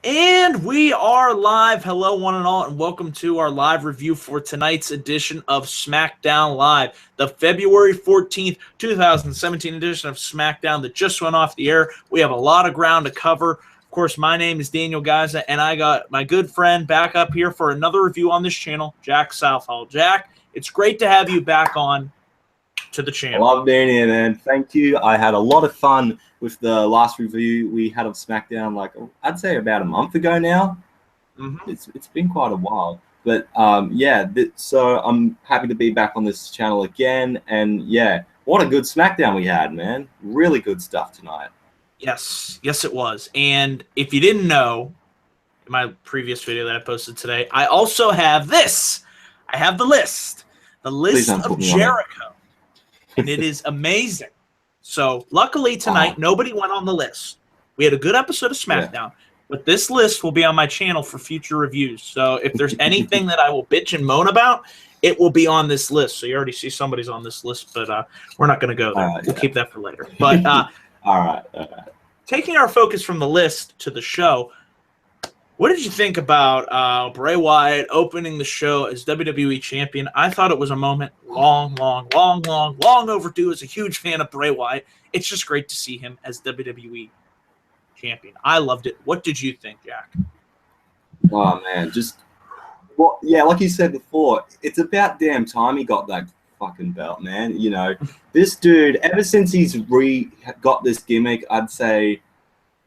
And we are live. Hello, one and all, and welcome to our live review for tonight's edition of SmackDown Live, the February 14th, 2017 edition of SmackDown that just went off the air. We have a lot of ground to cover. Of course, my name is Daniel Gaza, and I got my good friend back up here for another review on this channel, Jack Southall. Jack, it's great to have you back on to the channel. I love being here, man. Thank you. I had a lot of fun with the last review we had of SmackDown, like I'd say about a month ago now. It's been quite a while, but so I'm happy to be back on this channel again. And yeah, what a good SmackDown we had, man. Really good stuff tonight. Yes, it was. And if you didn't know, in my previous video that I posted today, I also have this. I have the list of Jericho, and it is amazing. So luckily tonight, nobody went on the list. We had a good episode of SmackDown, but this list will be on my channel for future reviews. So if there's anything that I will bitch and moan about, it will be on this list. So you already see somebody's on this list, but we're not going to go there. We'll keep that for later. But all right. Taking our focus from the list to the show, what did you think about Bray Wyatt opening the show as WWE Champion? I thought it was a moment long overdue. As a huge fan of Bray Wyatt, it's just great to see him as WWE Champion. I loved it. What did you think, Jack? Oh, man. Like you said before, it's about damn time he got that fucking belt, man. You know, this dude, ever since he's got this gimmick, I'd say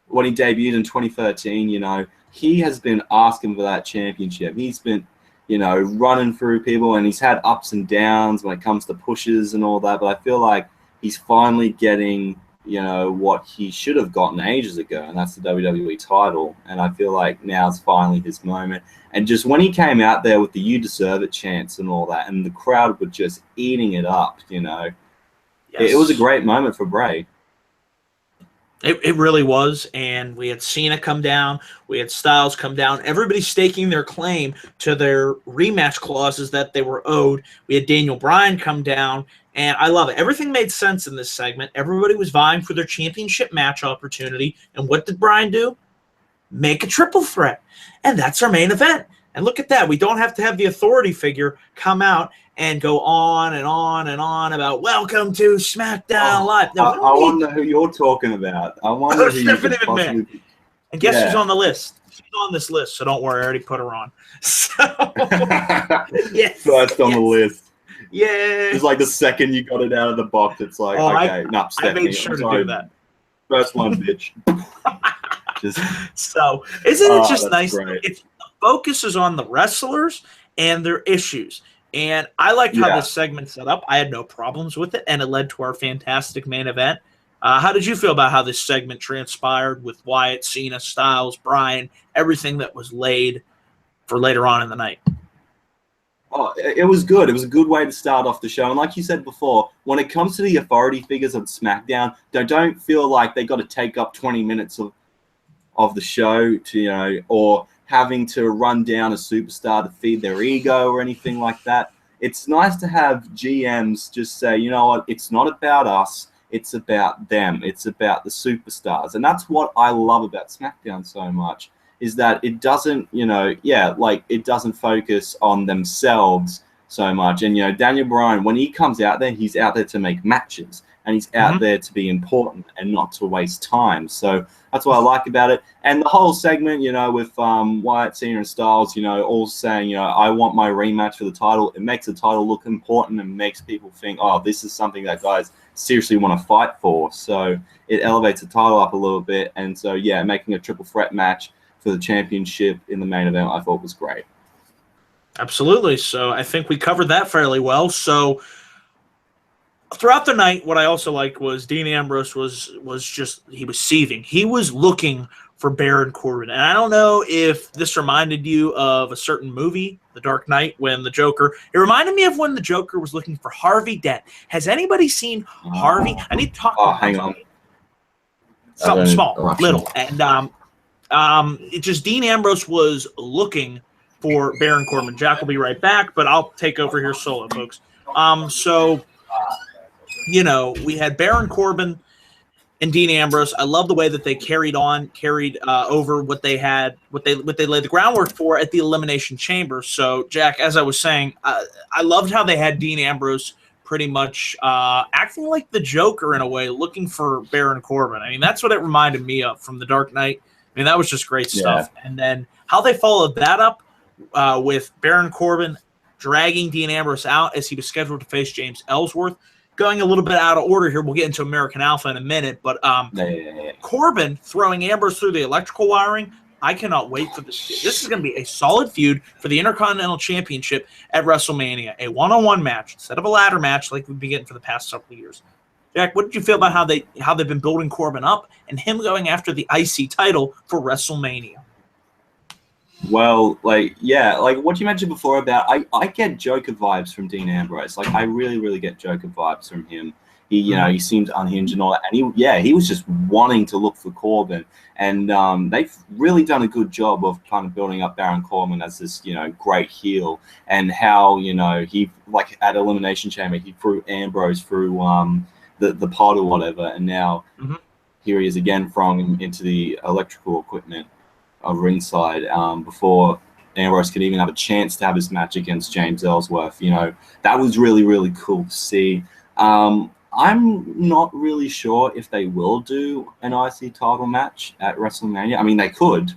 when he debuted in 2013, you know, he has been asking for that championship. He's been, you know, running through people, and he's had ups and downs when it comes to pushes and all that. But I feel like he's finally getting, you know, what he should have gotten ages ago, and that's the WWE title. And I feel like now it's finally his moment. And just when he came out there with the "You Deserve It" chants and all that, and the crowd were just eating it up, you know, it was a great moment for Bray. It really was, and we had Cena come down, we had Styles come down, everybody staking their claim to their rematch clauses that they were owed. We had Daniel Bryan come down, and I love it. Everything made sense in this segment. Everybody was vying for their championship match opportunity, and what did Bryan do? Make a triple threat, and that's our main event. And look at that. We don't have to have the authority figure come out and go on and on and on about welcome to SmackDown Live. No, I wonder who you're talking about. I wonder who you could possibly... And guess who's on the list? She's on this list, so don't worry. I already put her on. So, yes. First on the list. Yeah. It's like the second you got it out of the box, it's like, okay, no, Stephanie, I made sure to do that. First one, bitch. So, isn't it just nice? The focus is on the wrestlers and their issues. And I liked how this segment set up. I had no problems with it, and it led to our fantastic main event. How did you feel about how this segment transpired with Wyatt, Cena, Styles, Bryan, everything that was laid for later on in the night? Oh, it was good. It was a good way to start off the show. And like you said before, when it comes to the authority figures on SmackDown, they don't feel like they got to take up 20 minutes of the show to, you know, or having to run down a superstar to feed their ego or anything like that. It's nice to have GMs just say, you know what, it's not about us, it's about them. It's about the superstars. And that's what I love about SmackDown so much, is that it doesn't, you know, it doesn't focus on themselves so much. And, you know, Daniel Bryan, when he comes out there, he's out there to make matches. And he's out there to be important and not to waste time. So that's what I like about it. And the whole segment, you know, with Wyatt, Cena, and Styles, you know, all saying, you know, I want my rematch for the title. It makes the title look important and makes people think, oh, this is something that guys seriously want to fight for. So it elevates the title up a little bit. And so, yeah, making a triple threat match for the championship in the main event I thought was great. Absolutely. So I think we covered that fairly well. So throughout the night, what I also liked was Dean Ambrose was he was seething. He was looking for Baron Corbin. And I don't know if this reminded you of a certain movie, The Dark Knight, when the Joker, it reminded me of when the Joker was looking for Harvey Dent. Has anybody seen Harvey? I need to talk about hang on. Something small, little. And it just Dean Ambrose was looking for Baron Corbin. Jack will be right back, but I'll take over here solo, folks. So, you know, we had Baron Corbin and Dean Ambrose. I love the way that they carried over what they had, what they laid the groundwork for at the Elimination Chamber. So, Jack, as I was saying, I loved how they had Dean Ambrose pretty much acting like the Joker in a way, looking for Baron Corbin. I mean, that's what it reminded me of from The Dark Knight. I mean, that was just great stuff. Yeah. And then how they followed that up with Baron Corbin dragging Dean Ambrose out as he was scheduled to face James Ellsworth. Going a little bit out of order here, we'll get into American Alpha in a minute, but Corbin throwing Ambrose through the electrical wiring, I cannot wait for this. This is going to be a solid feud for the Intercontinental Championship at WrestleMania, a one-on-one match instead of a ladder match like we've been getting for the past several years. Jack, what did you feel about how they've been building Corbin up and him going after the IC title for WrestleMania? Well, like what you mentioned before about I get Joker vibes from Dean Ambrose. Like, I really, really get Joker vibes from him. He, he seemed unhinged and all that. And he was just wanting to look for Corbin. And they've really done a good job of kind of building up Baron Corbin as this, great heel. And how, he, like, at Elimination Chamber, he threw Ambrose through the pod or whatever. And now here he is again throwing him into the electrical equipment of ringside before Ambrose could even have a chance to have his match against James Ellsworth. That was really, really cool to see. I'm not really sure if they will do an IC title match at WrestleMania. I mean, they could.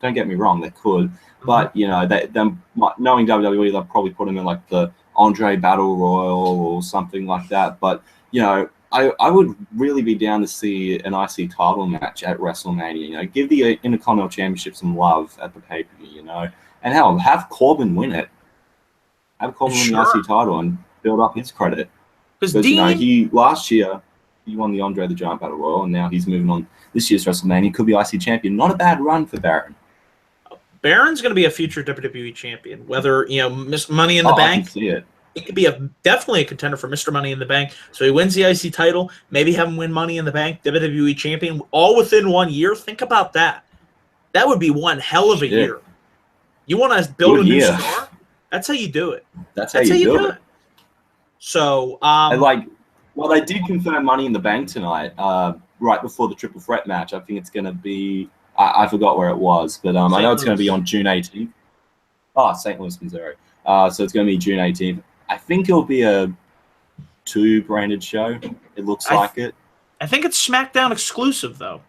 Don't get me wrong, they could. But, them knowing WWE, they'll probably put him in like the Andre Battle Royal or something like that. But, I would really be down to see an IC title match at WrestleMania. Give the Intercontinental Championship some love at the pay-per-view, and hell, have Corbin win it. Have Corbin win the IC title and build up his credit. Because he last year he won the Andre the Giant Battle Royal, and now he's moving on this year's WrestleMania. He could be IC champion. Not a bad run for Baron. Baron's going to be a future WWE champion. Whether Miss Money in the Bank. I can see it. He could be definitely a contender for Mr. Money in the Bank. So he wins the IC title, maybe have him win Money in the Bank, WWE champion, all within 1 year. Think about that. That would be one hell of a year. You want to build a new star? That's how you do it. That's how you do it. So, they did confirm Money in the Bank tonight, right before the Triple Threat match. I think it's going to be, I forgot where it was, but I know it's going to be on June 18th. Oh, St. Louis, Missouri. So it's going to be June 18th. I think it'll be a 2 branded show. It looks like it. I think it's SmackDown exclusive, though,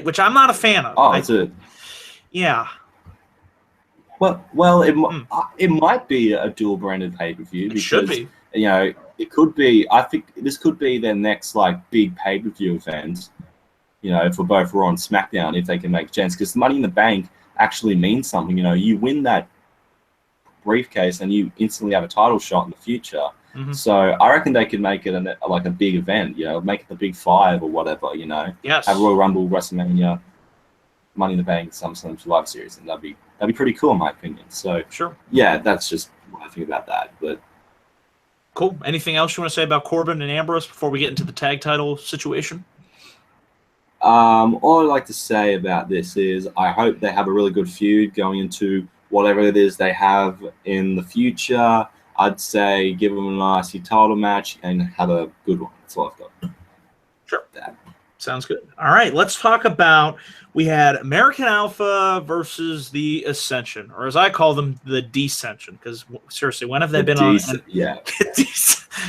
which I'm not a fan of. Oh, is it? Yeah. Well, it might be a dual branded pay-per-view. It should be. It could be. I think this could be their next big pay-per-view event. For both Raw and SmackDown, if they can make sense, because Money in the Bank actually means something. You win that briefcase and you instantly have a title shot in the future. So I reckon they could make it a big event. Make it the Big 5 or whatever. Yes. Have Royal Rumble, WrestleMania, Money in the Bank, some Survivor Series, and that'd be pretty cool in my opinion. So sure. Yeah, that's just what I think about that. But cool. Anything else you want to say about Corbin and Ambrose before we get into the tag title situation? All I'd like to say about this is I hope they have a really good feud going into whatever it is they have in the future. I'd say give them an IC title match and have a good one. That's all I've got. Sure. Sounds good. All right, let's talk about, we had American Alpha versus the Ascension, or as I call them, the Descension, because seriously, when have they been on? Yeah.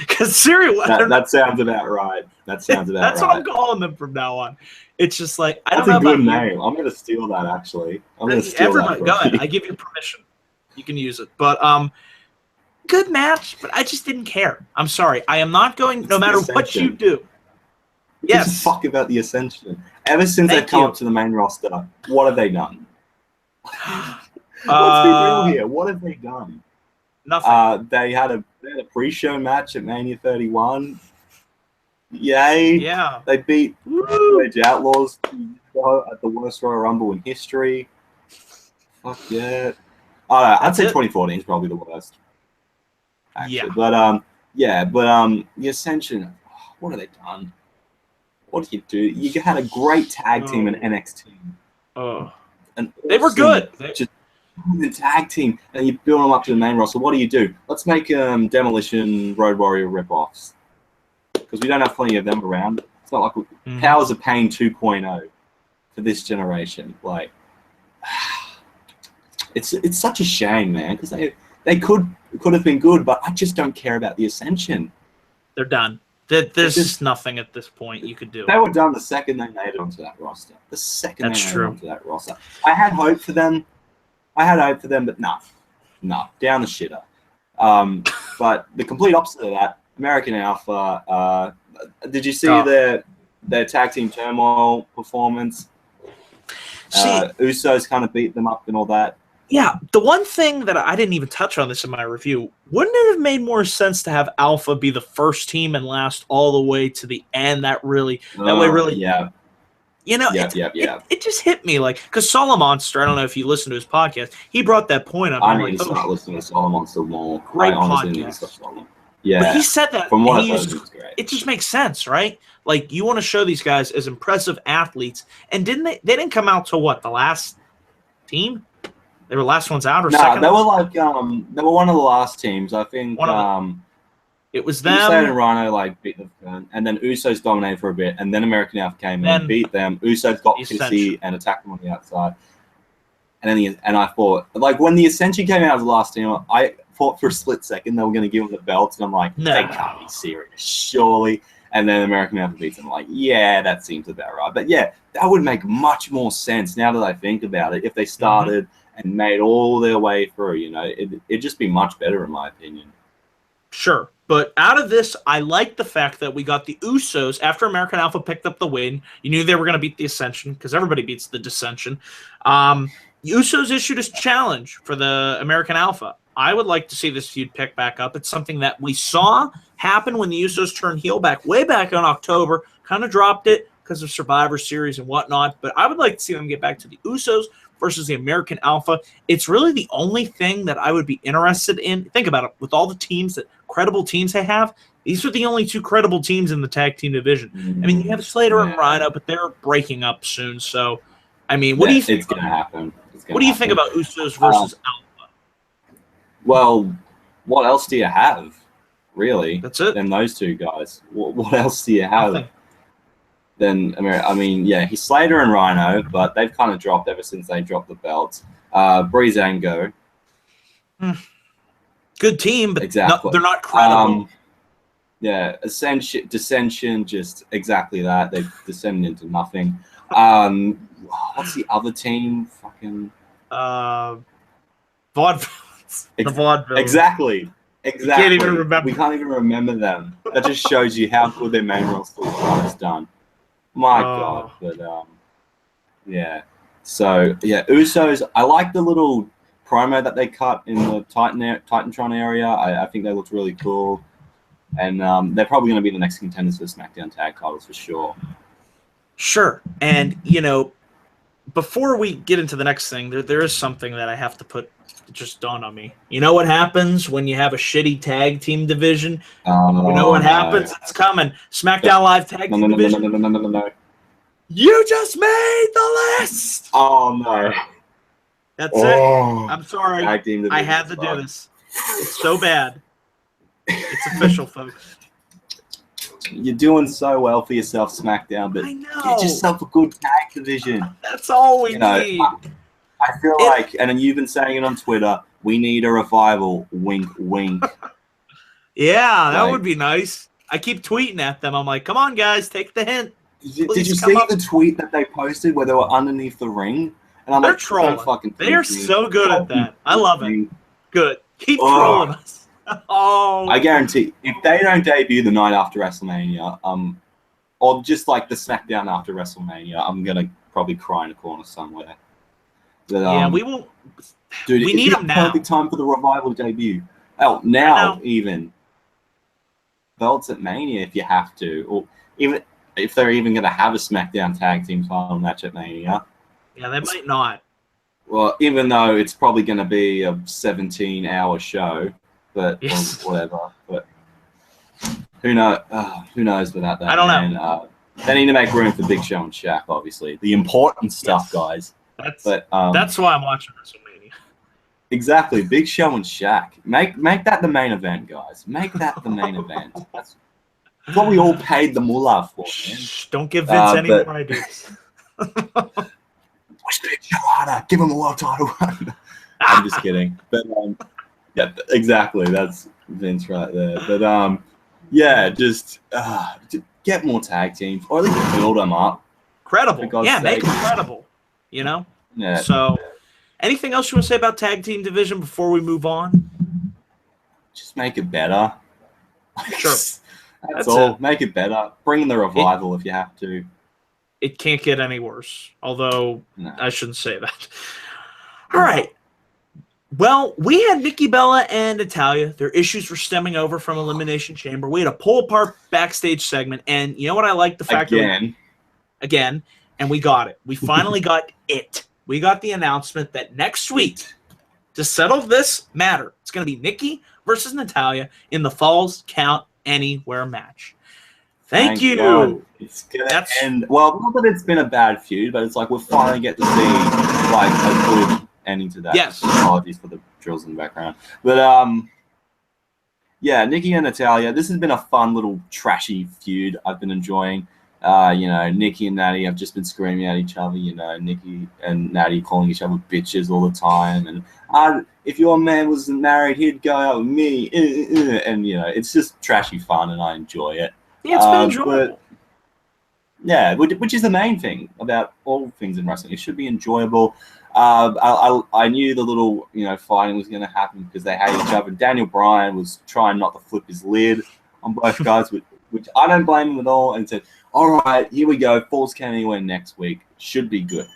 Because seriously, that sounds about right. That's what I'm calling them from now on. It's just like, I don't know. That's a good name. I'm going to steal that, actually. I'm going to steal that. Go ahead. You. I give you permission. You can use it. But good match, but I just didn't care. I'm sorry. I am not going, no matter what you do. Yes. Fuck about the Ascension. Ever since they've come up to the main roster, what have they done? Let's be real here. What have they done? Nothing. They had a pre-show match at Mania 31. Yay. Yeah. They beat Edge Outlaws at the worst Royal Rumble in history. Fuck yeah. I'd say 2014 is probably the worst. Actually. Yeah. But the Ascension, what have they done? What do? You had a great tag team in NXT. They were good. Just the tag team, and you build them up to the main roster. What do? Let's make Demolition Road Warrior ripoffs, because we don't have plenty of them around. It's not like Powers of Pain 2.0 for this generation. Like, it's such a shame, man, because they could have been good, but I just don't care about the Ascension. They're done. There's just nothing at this point you could do. They were done the second they made it onto that roster. Onto that roster. I had hope for them. But no, down the shitter. But the complete opposite of that, American Alpha. Did you see their tag team turmoil performance? Usos kind of beat them up and all that. Yeah, the one thing that I didn't even touch on this in my review, wouldn't it have made more sense to have Alpha be the first team and last all the way to the end? Yeah. You know, it just hit me like, because Solomonster, I don't know if you listen to his podcast, he brought that point up. I need to start listening to Solomonster more. Great podcast. Yeah, but he said that. From what I heard, it was great. It just makes sense, right? Like, you want to show these guys as impressive athletes, and they didn't come out to what, the last team? They were last ones out or second? No, they were like they were one of the last teams. I think it was them. Usos and Rhino like beat them, and then Usos dominated for a bit, and then American Alpha came in and beat them. Usos got pissy and attacked them on the outside. And then I thought, like, when the Ascension came out as the last team, I thought for a split second they were going to give them the belts, and I'm like, they can't be serious, surely. And then American Alpha beats them. I'm like, yeah, that seems about right. But yeah, that would make much more sense now that I think about it. If they started and made all their way through, you know, it'd just be much better in my opinion. Sure. But out of this, I like the fact that we got the Usos after American Alpha picked up the win. You knew they were going to beat the Ascension because everybody beats the Dissension. Usos issued a challenge for the American Alpha. I would like to see this feud pick back up. It's something that we saw happen when the Usos turned heel way back in October. Kind of dropped it because of Survivor Series and whatnot. But I would like to see them get back to the Usos versus the American Alpha. It's really the only thing that I would be interested in. Think about it. With all the credible teams they have, these are the only two credible teams in the tag team division. I mean, you have Slater and Rhino, but they're breaking up soon. So, I mean, what do you think? It's going to happen. What do you think about Usos versus Alpha? Well, what else do you have, really? That's it. Than those two guys. What else do you have? Nothing. Then, I mean, yeah, he's Slater and Rhino, but they've kind of dropped ever since they dropped the belts. Breezango. Good team, but exactly. They're not credible. Yeah, Dissension, just exactly that. They've descended into nothing. What's the other team? Fucking Vaudevilles. The Vaudevilles. Exactly. You can't even remember. We can't even remember them. That just shows you how good their main roster is done. My God. But, yeah. So, yeah, Usos, I like the little promo that they cut in the Titantron area. I think they looked really cool. And they're probably going to be the next contenders for the SmackDown tag titles for sure. Sure. And, you know, before we get into the next thing, there is something that I have to put just dawned on me. You know what happens when you have a shitty tag team division? You know what happens? It's coming. SmackDown Live tag team division. No. You just made the list! Oh, no. That's it. I'm sorry. I had to do this. It's so bad. It's official, folks. You're doing so well for yourself, SmackDown, but get yourself a good tag division. That's all we need. I feel like, and you've been saying it on Twitter, we need a revival. Wink, wink. Yeah, that would be nice. I keep tweeting at them. I'm like, come on, guys, take the hint. Did you see the tweet that they posted where they were underneath the ring? And I'm They're like, trolling. They are so good at that. I love it. Good. Keep trolling us. I guarantee, if they don't debut the night after WrestleMania, or just like the SmackDown after WrestleMania, I'm gonna probably cry in a corner somewhere. But, we won't. Dude, we need them now. Perfect time for the revival debut. Oh, now even belts at Mania if you have to, or even if they're even going to have a SmackDown tag team title match at Mania. Yeah, they might not. Well, even though it's probably going to be a 17-hour show, but or whatever. But who knows? Who knows without that? I don't know. They need to make room for Big Show and Shaq, obviously. The important stuff, guys. That's why I'm watching WrestleMania. Exactly, Big Show and Shaq. Make that the main event, guys. Make that the main event. It's what we all paid the mullah for, man. Shh, don't give Vince any more ideas. Push Big Show harder. Give him a world title. I'm just kidding. But yeah, exactly. That's Vince right there. But yeah, just get more tag teams, or at least build them up. Credible. Yeah, make them credible. You know? Yeah. So, anything else you want to say about tag team division before we move on? Just make it better. Sure. That's all. It. Make it better. Bring in the revival if you have to. It can't get any worse. Although, no. I shouldn't say that. All right. Well, we had Nikki Bella and Natalya. Their issues were stemming over from Elimination Chamber. We had a pull-apart backstage segment. And you know what I like? The fact that again, and we got it. We finally got it. We got the announcement that next week, to settle this matter, it's going to be Nikki versus Natalya in the Falls Count Anywhere match. Thank you. God. It's gonna end. Well, not that it's been a bad feud, but it's like we'll finally get to see like a good ending to that. Yes. Apologies for the drills in the background, but yeah, Nikki and Natalya. This has been a fun little trashy feud. I've been enjoying. You know, Nikki and Natty have just been screaming at each other. You know, Nikki and Natty calling each other bitches all the time. And if your man wasn't married, he'd go out with me. And you know, it's just trashy fun, and I enjoy it. Yeah, it's been enjoyable. But, yeah, which is the main thing about all things in wrestling. It should be enjoyable. I knew the little, you know, fighting was going to happen because they hate each other. Daniel Bryan was trying not to flip his lid on both guys, which I don't blame him at all, and said, all right, here we go. Falls Count Anywhere next week. Should be good.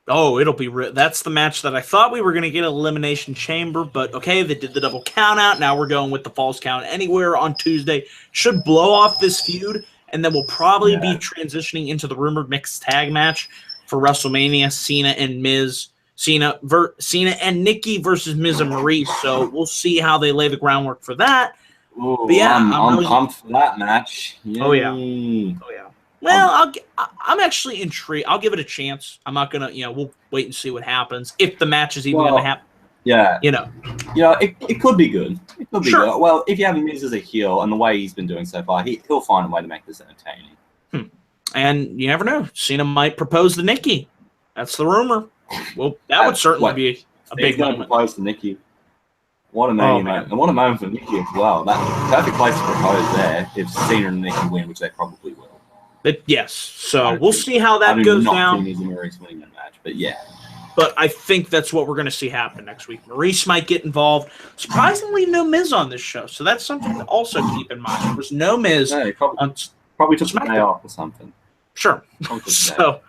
Oh, it'll be that's the match that I thought we were going to get Elimination Chamber, but okay, they did the double count out. Now we're going with the Falls Count Anywhere on Tuesday. Should blow off this feud, and then we'll probably be transitioning into the rumored mixed tag match for WrestleMania, Cena and Miz. Cena and Nikki versus Miz and Maurice. So we'll see how they lay the groundwork for that. Ooh, but yeah, I'm pumped for that match. Yay. Oh yeah. Well, I'm actually intrigued. I'll give it a chance. I'm not gonna, we'll wait and see what happens if the match is even gonna happen. Yeah, it could be good. It could be good. Well, if you have Miz as a heel and the way he's been doing so far, he'll find a way to make this entertaining. And you never know. Cena might propose to Nikki. That's the rumor. Well, that would certainly be a big moment. Propose to Nikki. What a moment. And what a moment for Nikki as well. That perfect place to propose there if Cena and Nikki win, which they probably will. Yes. So we'll see how that goes down. I do not think Maurice winning that match, but yeah. But I think that's what we're going to see happen next week. Maurice might get involved. Surprisingly, no Miz on this show. So that's something to also keep in mind. There was no Miz. Yeah, probably took a day off or something. Sure. So,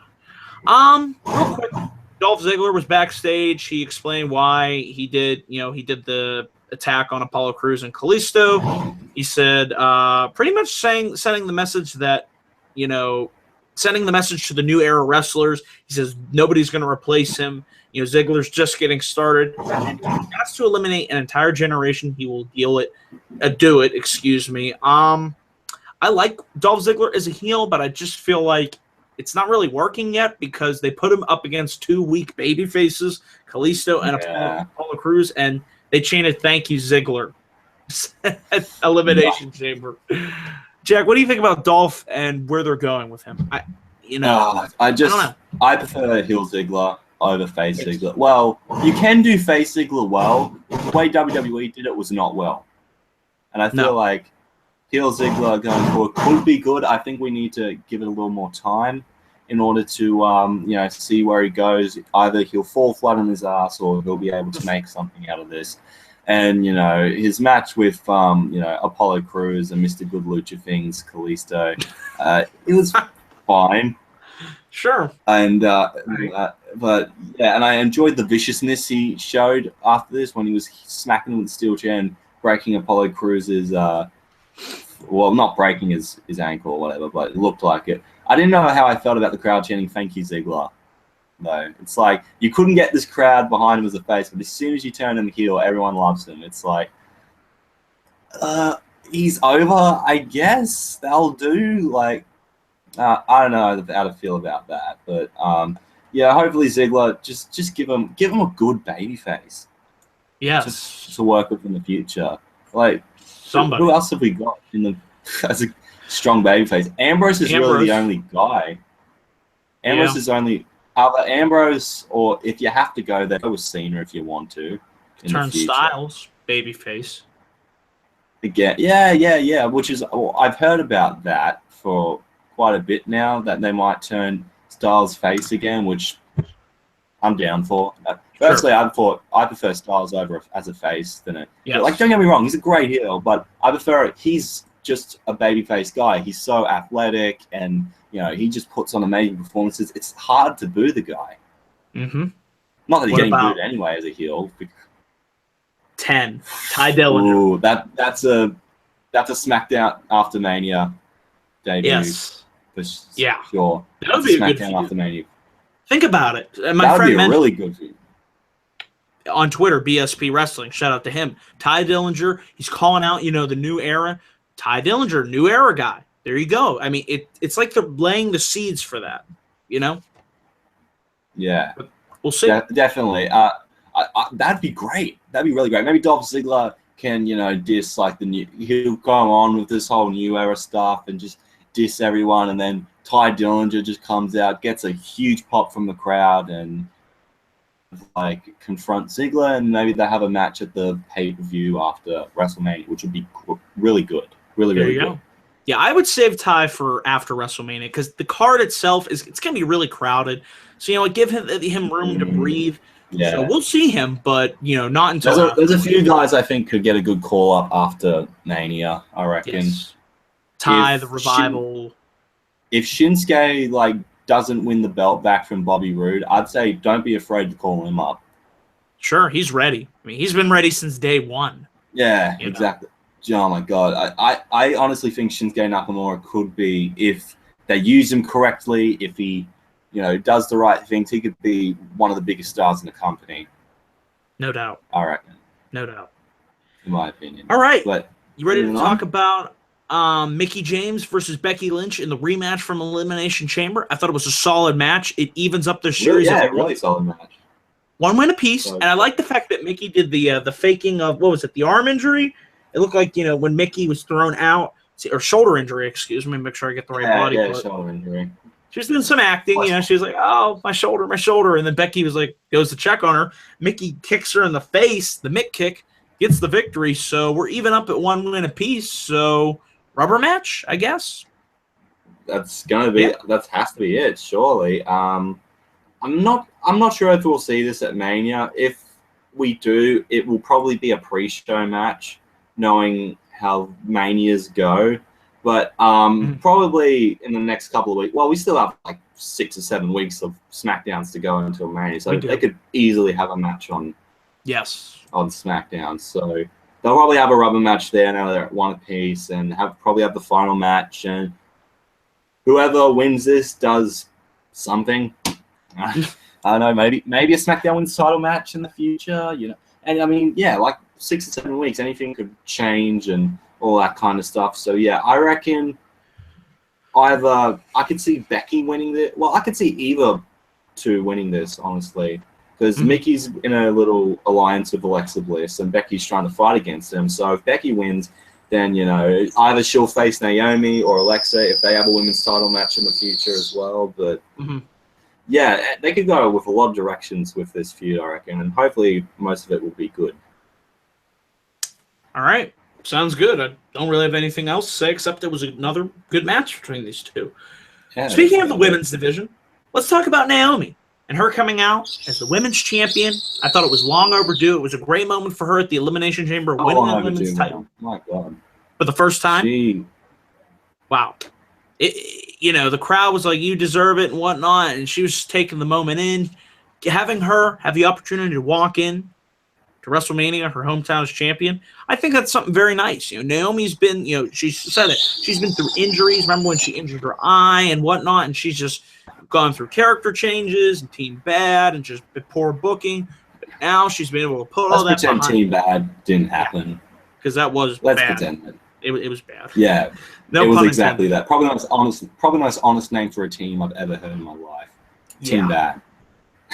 real quick, Dolph Ziggler was backstage. He explained why he did the attack on Apollo Crews and Kalisto. He said, pretty much sending the message that, sending the message to the new era wrestlers. He says nobody's going to replace him. Ziggler's just getting started. And if he has to eliminate an entire generation, he will do it. I like Dolph Ziggler as a heel, but I just feel like it's not really working yet because they put him up against two weak baby faces, Kalisto and Apollo Crews, and they chanted "Thank you, Ziggler" at Elimination Chamber. Jack, what do you think about Dolph and where they're going with him? I don't know. I prefer heel Ziggler over face Ziggler. Well, you can do face Ziggler well. The way WWE did it was not well, and I feel like heel Ziggler going forward could be good. I think we need to give it a little more time in order to see where he goes. Either he'll fall flat on his ass or he'll be able to make something out of this. And, his match with, Apollo Crews and Mr. Good Lucha Things, Kalisto, it was fine. Sure. And, but, yeah, and I enjoyed the viciousness he showed after this when he was smacking him with the steel chair and breaking Apollo Crews's, not breaking his ankle or whatever, but it looked like it. I didn't know how I felt about the crowd chanting "Thank you, Ziggler." Though it's like you couldn't get this crowd behind him as a face, but as soon as you turn him heel, everyone loves him. It's like, he's over, I guess. They'll do. Like, I don't know how to feel about that, but hopefully Ziggler just give him a good baby face. Yes, to work with in the future. Like, somebody. Who else have we got in the strong babyface. Ambrose is really the only guy. Ambrose is only either Ambrose, or if you have to go there, go with Cena if you want to. Turn Styles babyface. Again, yeah. Which is, I've heard about that for quite a bit now, that they might turn Styles face again, which I'm down for. Firstly, I prefer Styles over as a face than a. Yes. Like, don't get me wrong, he's a great heel, but I prefer it. He's just a babyface guy. He's so athletic, and he just puts on amazing performances. It's hard to boo the guy. Mm-hmm. Not that he's getting booed anyway as a heel. 10. Ty Dillinger. Ooh, that's a SmackDown after Mania debut. Yes. For sure. That would be a good SmackDown after Mania. Think about it. My that would friend be a really good feud. On Twitter, BSP Wrestling, shout out to him. Ty Dillinger, he's calling out, the new era. Ty Dillinger, new era guy. There you go. I mean, it's like they're laying the seeds for that, Yeah. But we'll see. Definitely. That'd be great. That'd be really great. Maybe Dolph Ziggler can, diss like he'll go on with this whole new era stuff and just diss everyone, and then Ty Dillinger just comes out, gets a huge pop from the crowd, and like confront Ziggler, and maybe they have a match at the pay-per-view after WrestleMania, which would be really good. Really good. Yeah, I would save Ty for after WrestleMania, because the card itself it's going to be really crowded. So, give him room to breathe. Yeah. So we'll see him, but, not until... There's a few guys I think could get a good call-up after Mania, I reckon. Yes. Ty, the Revival. If Shinsuke, doesn't win the belt back from Bobby Roode, I'd say don't be afraid to call him up. Sure, he's ready. I mean, he's been ready since day one. Yeah, exactly. Oh, my God. I honestly think Shinsuke Nakamura could be, if they use him correctly, if he... does the right things, he could be one of the biggest stars in the company. No doubt. I reckon. No doubt. In my opinion. All right. But you ready to talk about Mickie James versus Becky Lynch in the rematch from Elimination Chamber? I thought it was a solid match. It evens up the series. Really solid match. One win apiece, and I like the fact that Mickie did the faking of, what was it, the arm injury? It looked like, when Mickie was thrown out, or shoulder injury, excuse me, make sure I get the right body part. Yeah, shoulder injury. She was doing some acting, she was like, oh, my shoulder. And then Becky was like, goes to check on her. Mickie kicks her in the face, the Mick kick, gets the victory. So we're even up at 1 win apiece. So rubber match, I guess. That's gonna be that has to be it, surely. I'm not sure if we'll see this at Mania. If we do, it will probably be a pre-show match, knowing how Manias go. But probably in the next couple of weeks, well, we still have 6 or 7 weeks of SmackDowns to go until Mania, so they could easily have a match on SmackDown. So they'll probably have a rubber match there now they're at 1 apiece, and probably have the final match, and whoever wins this does something. I don't know, maybe a SmackDown wins title match in the future, And I mean, 6 or 7 weeks, anything could change and all that kind of stuff. So, I reckon I could see Becky winning this. Well, I could see either two winning this, honestly, because Mickey's in a little alliance with Alexa Bliss, and Becky's trying to fight against him. So if Becky wins, then, either she'll face Naomi or Alexa if they have a women's title match in the future as well. But, they could go with a lot of directions with this feud, I reckon, and hopefully most of it will be good. All right. Sounds good. I don't really have anything else to say except it was another good match between these two. Yeah, speaking of the women's division, let's talk about Naomi and her coming out as the women's champion. I thought it was long overdue. It was a great moment for her at the Elimination Chamber, winning the women's title. My God. For the first time. Wow. The crowd was like, you deserve it and whatnot, and she was just taking the moment in. Having her have the opportunity to walk in to WrestleMania, her hometown as champion, I think that's something very nice. Naomi's been, she said it, she's been through injuries. Remember when she injured her eye and whatnot, and she's just gone through character changes and Team Bad and just poor booking. But now she's been able to put all that behind. Let's pretend Team Bad didn't happen. Because that was Let's bad. pretend that. It was bad. Yeah, no it was pun exactly intended. that. Probably the most honest name for a team I've ever heard in my life. Team Bad.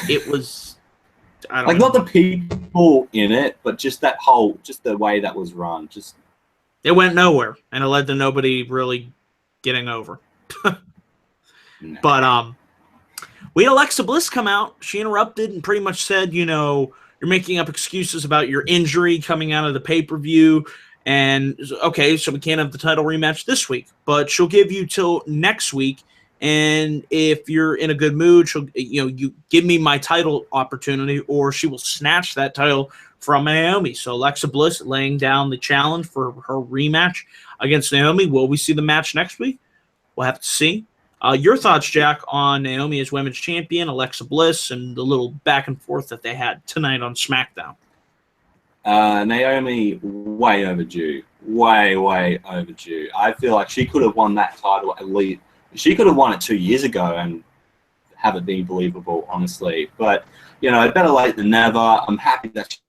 It was, I don't like know. not the people in it, but just the way that was run. Just it went nowhere, and it led to nobody really getting over. But we had Alexa Bliss come out. She interrupted and pretty much said, you're making up excuses about your injury coming out of the pay-per-view. And, okay, so we can't have the title rematch this week. But she'll give you till next week. And if you're in a good mood, she'll, you give me my title opportunity, or she will snatch that title from Naomi. So Alexa Bliss laying down the challenge for her rematch against Naomi. Will we see the match next week? We'll have to see. Your thoughts, Jack, on Naomi as women's champion, Alexa Bliss, and the little back and forth that they had tonight on SmackDown? Naomi, way overdue. Way overdue. I feel like she could have won that title at least. She could have won it 2 years ago and have it been believable, honestly. But, better late than never. I'm happy that she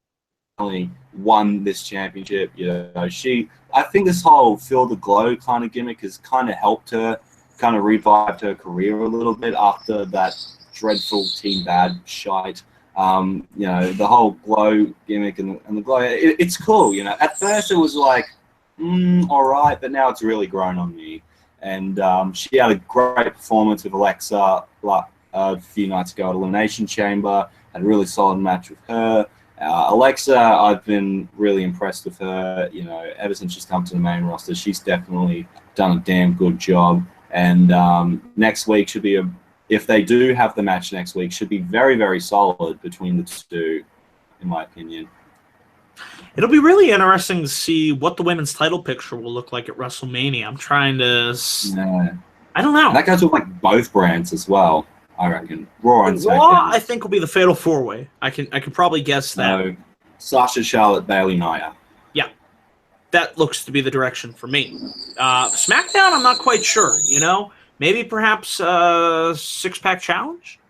only won this championship. I think this whole Feel the Glow kind of gimmick has kind of helped her, kind of revived her career a little bit after that dreadful Team Bad shite. The whole glow gimmick and the glow, it's cool. At first it was like, all right, but now it's really grown on me. And she had a great performance with Alexa a few nights ago at Elimination Chamber. Had a really solid match with her. Alexa, I've been really impressed with her. Ever since she's come to the main roster, she's definitely done a damn good job. And next week should be if they do have the match next week, should be very, very solid between the two, in my opinion. It'll be really interesting to see what the women's title picture will look like at WrestleMania. I'm trying to... Yeah. I don't know. And that goes with both brands as well, I reckon. Raw and SmackDown. Raw, I think, will be the Fatal 4-Way. I can probably guess that. No, Sasha, Charlotte, Bayley, Nia. Yeah. That looks to be the direction for me. SmackDown, I'm not quite sure, Maybe perhaps a six-pack challenge?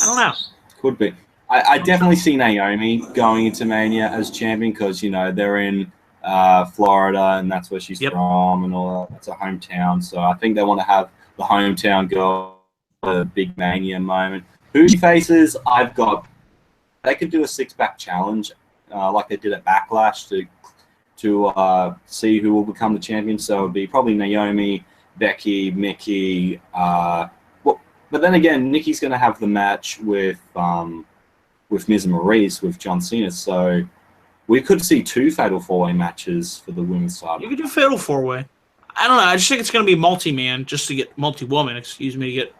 I don't know. Could be. I definitely see Naomi going into Mania as champion because, they're in Florida and that's where she's from and all that. That's her hometown. So I think they want to have the hometown girl a big Mania moment. Who she faces, they could do a six-pack challenge like they did at Backlash to see who will become the champion. So it would be probably Naomi, Becky, Mickey. But then again, Nikki's going to have the match with Miz and Maurice with John Cena. So we could see two Fatal 4-Way matches for the women's title. You could do Fatal 4-Way. I don't know. I just think it's going to be multi-man, just to get multi-woman, to get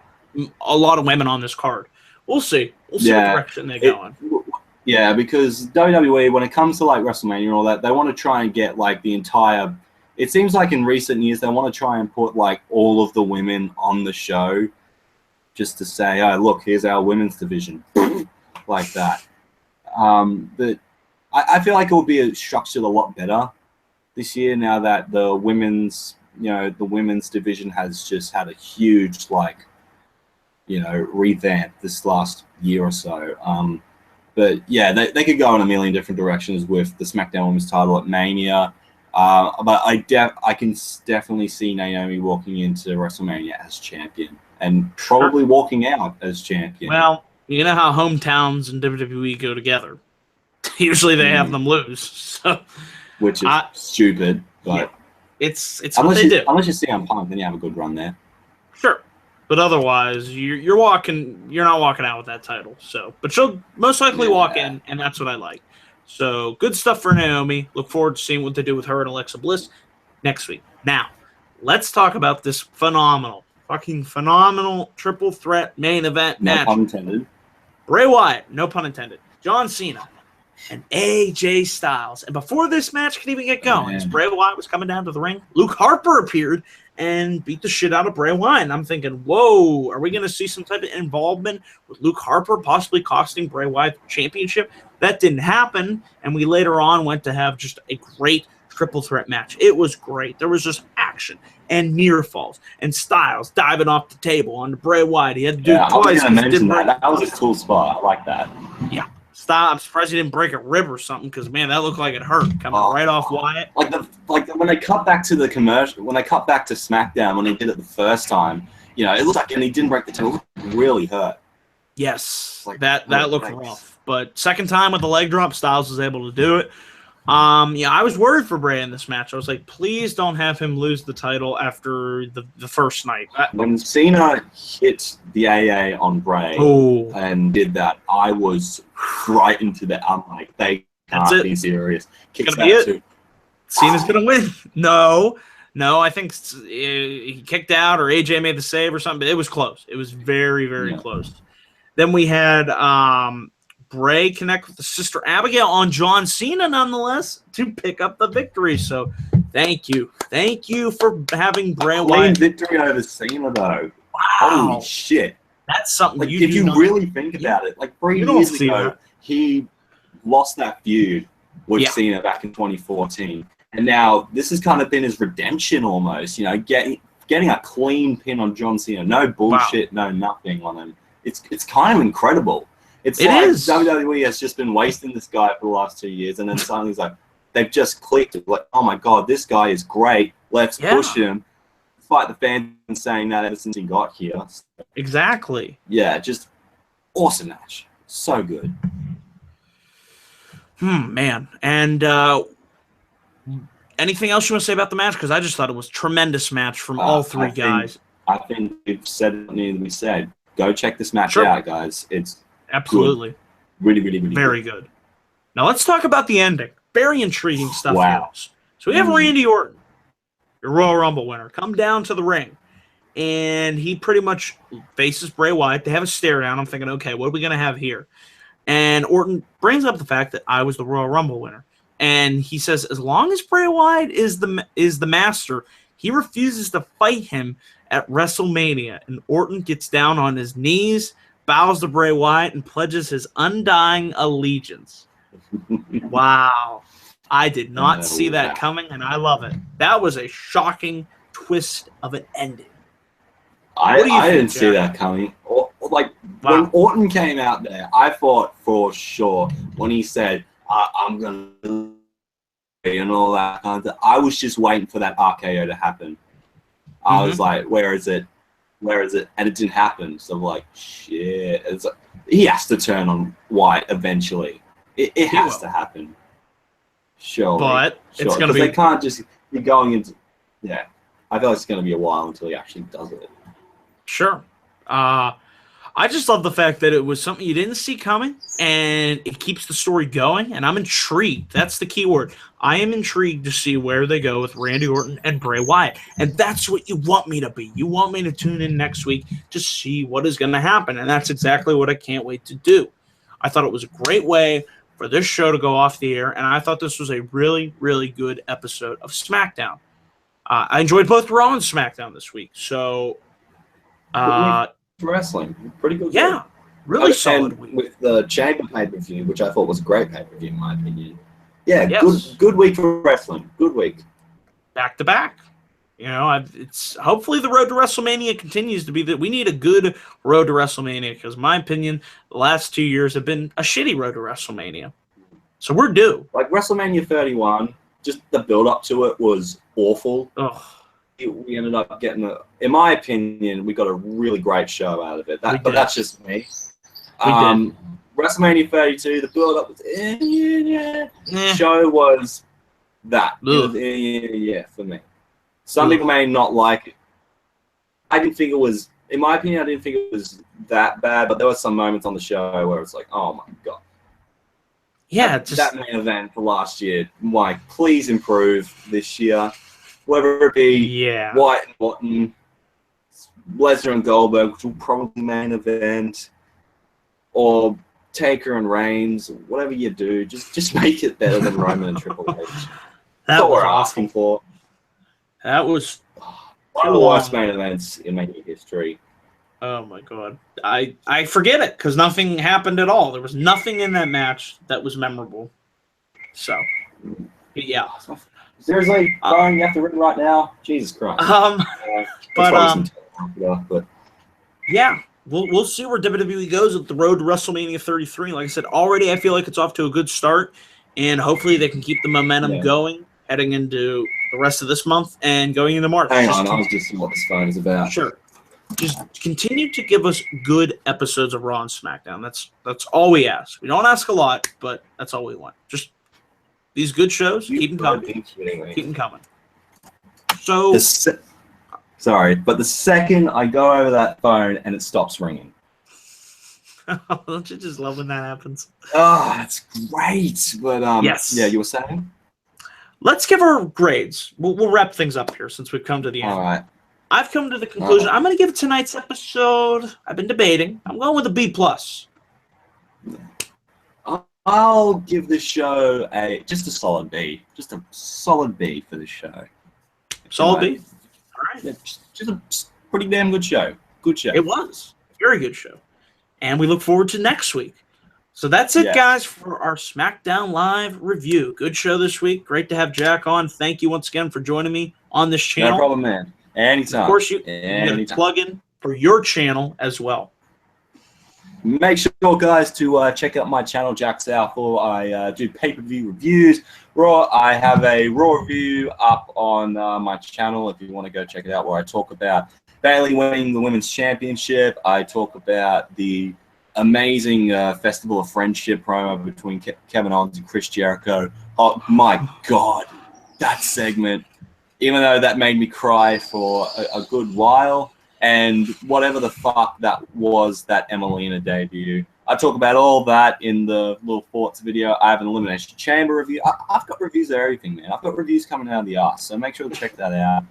a lot of women on this card. We'll see. We'll see what direction they go in. Yeah, because WWE, when it comes to WrestleMania and all that, they want to try and get the entire. It seems like in recent years they want to try and put all of the women on the show, just to say, "Oh, look, here's our women's division," like that. But I feel like it will be structured a lot better this year now that the women's division has just had a huge revamp this last year or so. But yeah, they could go in a million different directions with the SmackDown Women's title at Mania. But I can definitely see Naomi walking into WrestleMania as champion and probably walking out as champion. Well, you know how hometowns and WWE go together. Usually they have them lose, so which is stupid. But it's what they do. Unless you see CM Punk, then you have a good run there. Sure. But otherwise, you're not walking out with that title. So, but she'll most likely walk in, and that's what I like. So, good stuff for Naomi. Look forward to seeing what they do with her and Alexa Bliss next week. Now, let's talk about this fucking phenomenal triple threat main event match. No pun intended. Bray Wyatt, no pun intended. John Cena and AJ Styles. And before this match could even get going, as Bray Wyatt was coming down to the ring, Luke Harper appeared and beat the shit out of Bray Wyatt. And I'm thinking, whoa, are we going to see some type of involvement with Luke Harper possibly costing Bray Wyatt the championship? That didn't happen, and we later on went to have just a great triple threat match. It was great. There was just action and near falls and Styles diving off the table on Bray Wyatt. He had to do it twice. That was a cool spot. I like that. Yeah. I'm surprised he didn't break a rib or something because, man, that looked like it hurt coming right off Wyatt. When they cut back to the commercial, when they cut back to SmackDown when he did it the first time, it looked like, and he didn't break the table, it really hurt. Yes, that looked rough. But second time with the leg drop, Styles was able to do it. Yeah, I was worried for Bray in this match. I was like, please don't have him lose the title after the first night. When Cena hit the AA on Bray and did that, I was right into that. I'm like, they can't be serious. Kicks that too. Cena's gonna win. No, I think he kicked out or AJ made the save or something, but it was close. It was very, very close. Then we had Bray connect with the Sister Abigail on John Cena, nonetheless, to pick up the victory. So, thank you for having Bray Wyatt. Victory over Cena, though. Wow, holy shit! That's something. Like, if you really think about it, like 3 years ago, he lost that feud with Cena back in 2014, and now this has kind of been his redemption almost. You know, getting a clean pin on John Cena, no bullshit, no nothing on him. It's kind of incredible. It is. WWE has just been wasting this guy for the last 2 years, and then suddenly it's like they've just clicked. Like, oh my god, this guy is great. Let's push him. Despite the fans saying that ever since he got here. Exactly. Yeah, just awesome match. So good. Man. And anything else you want to say about the match? Because I just thought it was a tremendous match from all three guys. I think we've said what needed to be said. Go check this match out, guys. It's absolutely good. Really very good. Now let's talk about the ending. Very intriguing stuff here. So we have Randy Orton, your Royal Rumble winner, come down to the ring, and he pretty much faces Bray Wyatt. They have a stare down. I'm thinking, okay, what are we going to have here? And Orton brings up the fact that I was the Royal Rumble winner, and he says as long as Bray Wyatt is the master, he refuses to fight him at WrestleMania. And Orton gets down on his knees, bows to Bray Wyatt, and pledges his undying allegiance. Wow. I did not see that coming, and I love it. That was a shocking twist of an ending. I didn't see that coming. When Orton came out there, I thought for sure when he said, I'm going to and all that kind of stuff, I was just waiting for that RKO to happen. I was like, where is it? And it didn't happen. So I'm like, shit. It's like, he has to turn on Wyatt eventually. It has to happen. Sure. But it's going to be... They can't just be going into... Yeah. I feel like it's going to be a while until he actually does it. Sure. I just love the fact that it was something you didn't see coming, and it keeps the story going, and I'm intrigued. That's the key word. I am intrigued to see where they go with Randy Orton and Bray Wyatt, and that's what you want me to be. You want me to tune in next week to see what is going to happen, and that's exactly what I can't wait to do. I thought it was a great way for this show to go off the air, and I thought this was a really, really good episode of SmackDown. I enjoyed both Raw and SmackDown this week, so... wrestling, pretty good. Yeah, really solid week. With the Chamber pay-per-view, which I thought was a great pay-per-view in my opinion. Yeah, good week for wrestling. Good week. Back to back. You know, it's hopefully the road to WrestleMania continues to be that we need a good road to WrestleMania because, in my opinion, the last 2 years have been a shitty road to WrestleMania. So we're due. Like WrestleMania 31, just the build-up to it was awful. Ugh. We ended up getting in my opinion, we got a really great show out of it. But that's just me. WrestleMania 32, the build-up was show was that. For me. Some people may not like it. I didn't think it was, in my opinion, I didn't think it was that bad, but there were some moments on the show where it's like, oh my god. Yeah, that main event for last year, like, please improve this year. Whether it be Wyatt and Orton, Lesnar and Goldberg, which will probably main event, or Taker and Reigns, whatever you do, just make it better than Roman and Triple H. That's what we're asking for. That was one of the worst main events in making history. Oh my god. I forget it because nothing happened at all. There was nothing in that match that was memorable. So, yeah. Seriously, Brian, you have to written right now? Jesus Christ. But yeah, we'll see where WWE goes with the road to WrestleMania 33. Like I said, already I feel like it's off to a good start, and hopefully they can keep the momentum going heading into the rest of this month and going into March. Hang on, I was just seeing what this phone is about. Sure. Just continue to give us good episodes of Raw and SmackDown. That's all we ask. We don't ask a lot, but that's all we want. Just These good shows, keep them coming. Keep them coming. So, sorry, but the second I go over that phone and it stops ringing. Don't you just love when that happens? Oh, it's great. But yes. Yeah, you were saying? Let's give our grades. We'll wrap things up here since we've come to the end. All right. I've come to the conclusion. I'm going to give tonight's episode, I've been debating, I'm going with a B+. I'll give this show just a solid B. Just a solid B for this show. Solid B? All right. Yeah, just a pretty damn good show. Good show. It was. Very good show. And we look forward to next week. So that's it, guys, for our SmackDown Live review. Good show this week. Great to have Jack on. Thank you once again for joining me on this channel. No problem, man. Anytime. Of course, you get a plug-in for your channel as well. Make sure, guys, to check out my channel, Jack Southall. I do pay-per-view reviews. I have a Raw review up on my channel if you want to go check it out, where I talk about Bayley winning the Women's Championship. I talk about the amazing Festival of Friendship promo between Kevin Owens and Chris Jericho. Oh, my God, that segment. Even though that made me cry for a good while, and whatever the fuck that was, that Emelina debut. I talk about all that in the little thoughts video. I have an Elimination Chamber review. I've got reviews of everything, man. I've got reviews coming out of the arse, so make sure to check that out.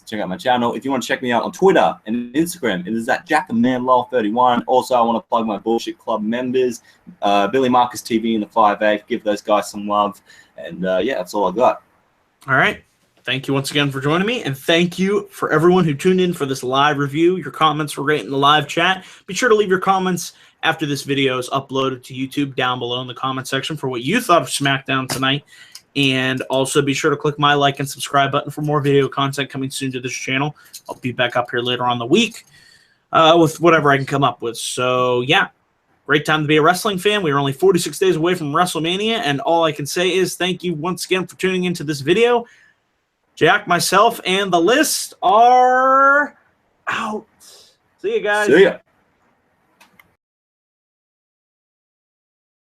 Check out my channel. If you want to check me out on Twitter and Instagram, it is at JackandManLol31. Also, I want to plug my Bullshit Club members, Billy Marcus TV and the 5'8". Give those guys some love. And yeah, that's all I got. All right. Thank you once again for joining me, and thank you for everyone who tuned in for this live review. Your comments were great in the live chat. Be sure to leave your comments after this video is uploaded to YouTube down below in the comment section for what you thought of SmackDown tonight. And also be sure to click my like and subscribe button for more video content coming soon to this channel. I'll be back up here later on the week with whatever I can come up with. So, yeah, great time to be a wrestling fan. We are only 46 days away from WrestleMania, and all I can say is thank you once again for tuning into this video. Jack, myself, and the list are out. See you guys. See ya.